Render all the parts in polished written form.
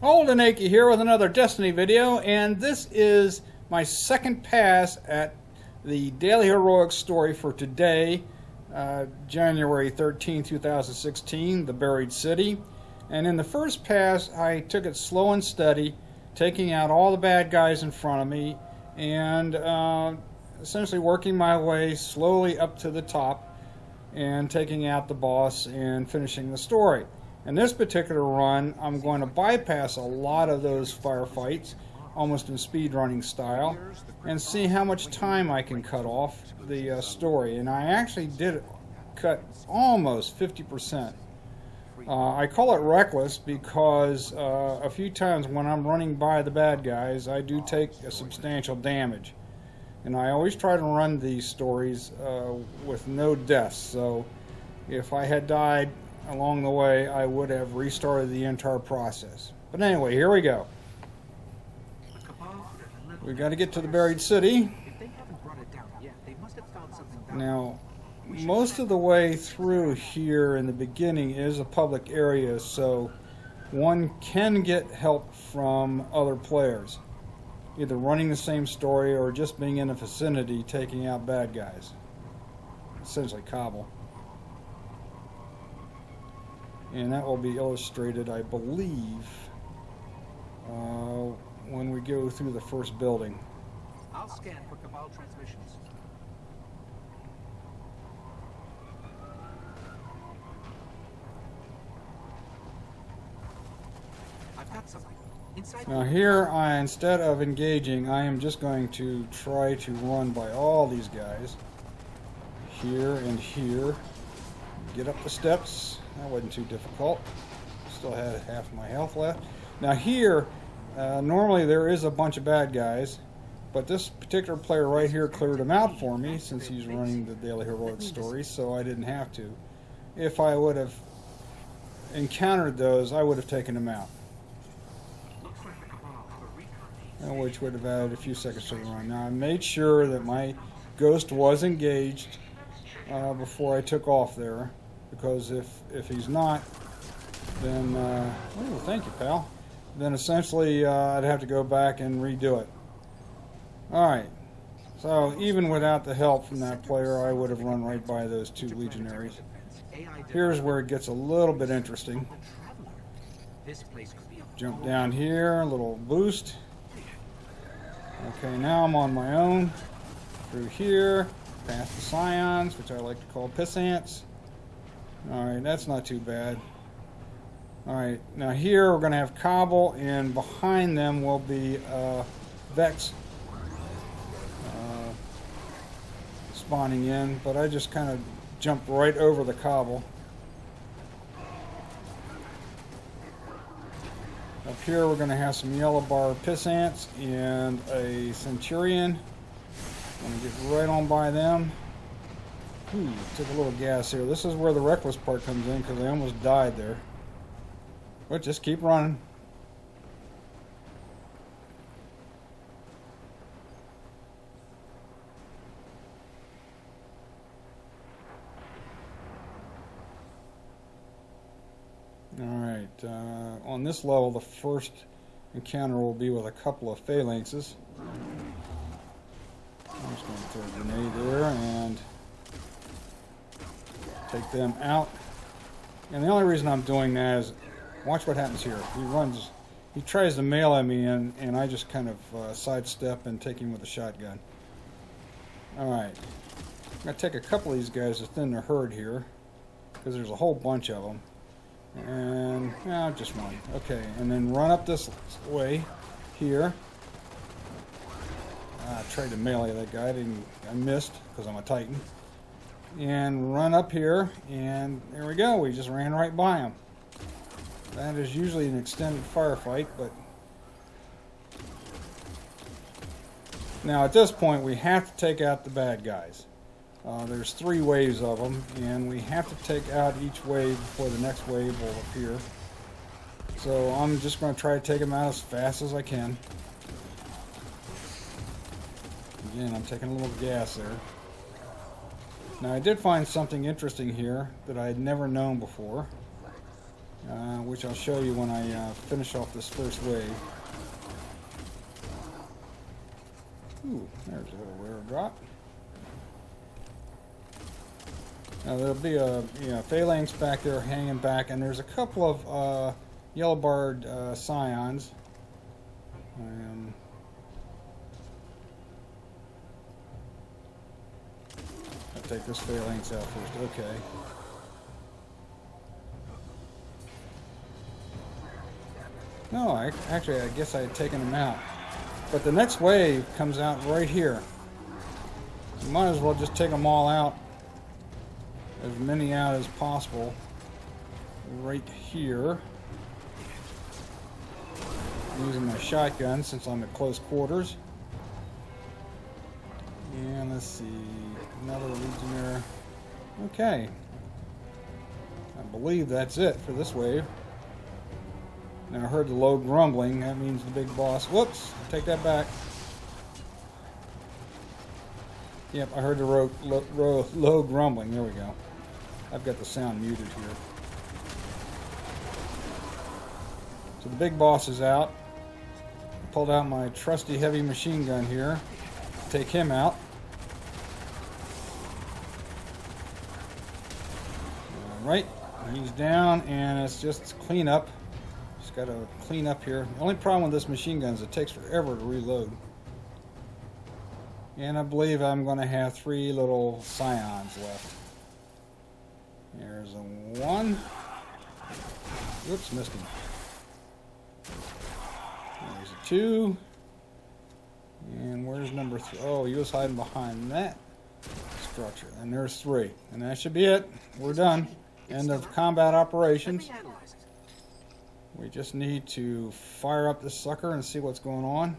Old and Achy here with another Destiny video, and this is my second pass at the Daily Heroics story for today, January 13, 2016, The Buried City. And in the first pass, I took it slow and steady, taking out all the bad guys in front of me, and essentially working my way slowly up to the top and taking out the boss and finishing the story. In this particular run, I'm going to bypass a lot of those firefights, almost in speedrunning style, and see how much time I can cut off the story. And I actually did cut almost 50%. I call it reckless because a few times when I'm running by the bad guys, I do take a substantial damage. And I always try to run these stories with no deaths, so if I had died along the way, I would have restarted the entire process. But anyway, here we go. We've got to get to the buried city. Now, most of the way through here in the beginning is a public area, so one can get help from other players, either running the same story or just being in the vicinity taking out bad guys. Essentially cobble. And that will be illustrated, I believe, when we go through the first building. I'll scan for Cabal transmissions. I've got something. Now here, instead of engaging, I am just going to try to run by all these guys. Here and here. Get up the steps. That wasn't too difficult. Still had half my health left. Now here, normally there is a bunch of bad guys, but this particular player right here cleared them out for me since he's running the Daily Heroics story, so I didn't have to. If I would have encountered those, I would have taken them out, which would have added a few seconds to the run. Now I made sure that my ghost was engaged before I took off there, because if he's not, then oh, thank you, pal. Then essentially I'd have to go back and redo it. Alright, so even without the help from that player, I would have run right by those two legionaries. Here's where it gets a little bit interesting. Jump down here, a little boost. Okay, now I'm on my own. Through here, past the scions, which I like to call piss ants. Alright, that's not too bad. Alright, now here we're going to have Cobble, and behind them will be Vex spawning in, but I just kind of jumped right over the Cobble. Up here we're going to have some yellow bar piss ants and a Centurion. I'm going to get right on by them. Ooh, took a little gas here. This is where the reckless part comes in, because I almost died there. But just keep running. Alright, on this level, the first encounter will be with a couple of phalanxes. I'm just going to throw a grenade there and take them out. And the only reason I'm doing that is, watch what happens here. He tries to melee me, and I just kind of sidestep and take him with a shotgun. Alright. I'm going to take a couple of these guys to thin the herd here, because there's a whole bunch of them. And, just one. Okay, and then run up this way here. I tried to melee that guy. I missed, because I'm a Titan. And run up here, and there we go. We just ran right by him. That is usually an extended firefight, but now at this point we have to take out the bad guys. There's 3 waves of them, and we have to take out each wave before the next wave will appear. So I'm just going to try to take them out as fast as I can. Again, I'm taking a little gas there. Now I did find something interesting here that I had never known before. which I'll show you when I finish off this first wave. Ooh, there's a little rare drop. Now there'll be a phalanx back there hanging back, and there's a couple of yellow-barred scions. I'll take this phalanx out first. Okay. No, I guess I had taken them out. But the next wave comes out right here. You might as well just take them all out. As many out as possible. Right here. I'm using my shotgun since I'm at close quarters. And let's see. Another Legionnaire. Okay. I believe that's it for this wave. Now I heard the low grumbling. That means the big boss. Whoops! Take that back. Yep, I heard the low grumbling. There we go. I've got the sound muted here. So the big boss is out. I pulled out my trusty heavy machine gun here. Take him out. Alright, he's down, and it's just cleanup. Just got to clean up here. The only problem with this machine gun is it takes forever to reload. And I believe I'm going to have 3 little scions left. There's a 1. Oops, missed him. There's a 2. And where's number 3? Oh, he was hiding behind that structure. And there's 3. And that should be it. We're done. End of combat operations. We just need to fire up this sucker and see what's going on.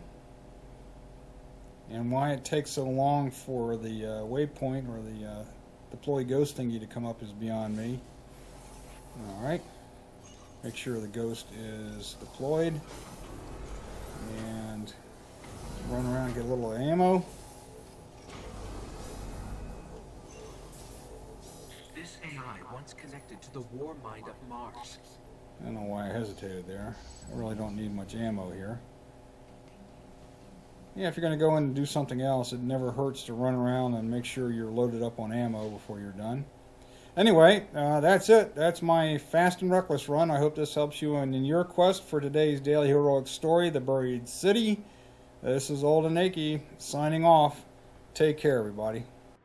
And why it takes so long for the waypoint or the deploy ghost thingy to come up is beyond me. Alright. Make sure the ghost is deployed. And run around and get a little ammo. This AI once connected to the war mind of Mars. I don't know why I hesitated there. I really don't need much ammo here. Yeah, if you're going to go in and do something else, it never hurts to run around and make sure you're loaded up on ammo before you're done. Anyway, that's it. That's my Fast and Reckless run. I hope this helps you in your quest for today's daily heroic story, The Buried City. This is Old and Akey signing off. Take care, everybody.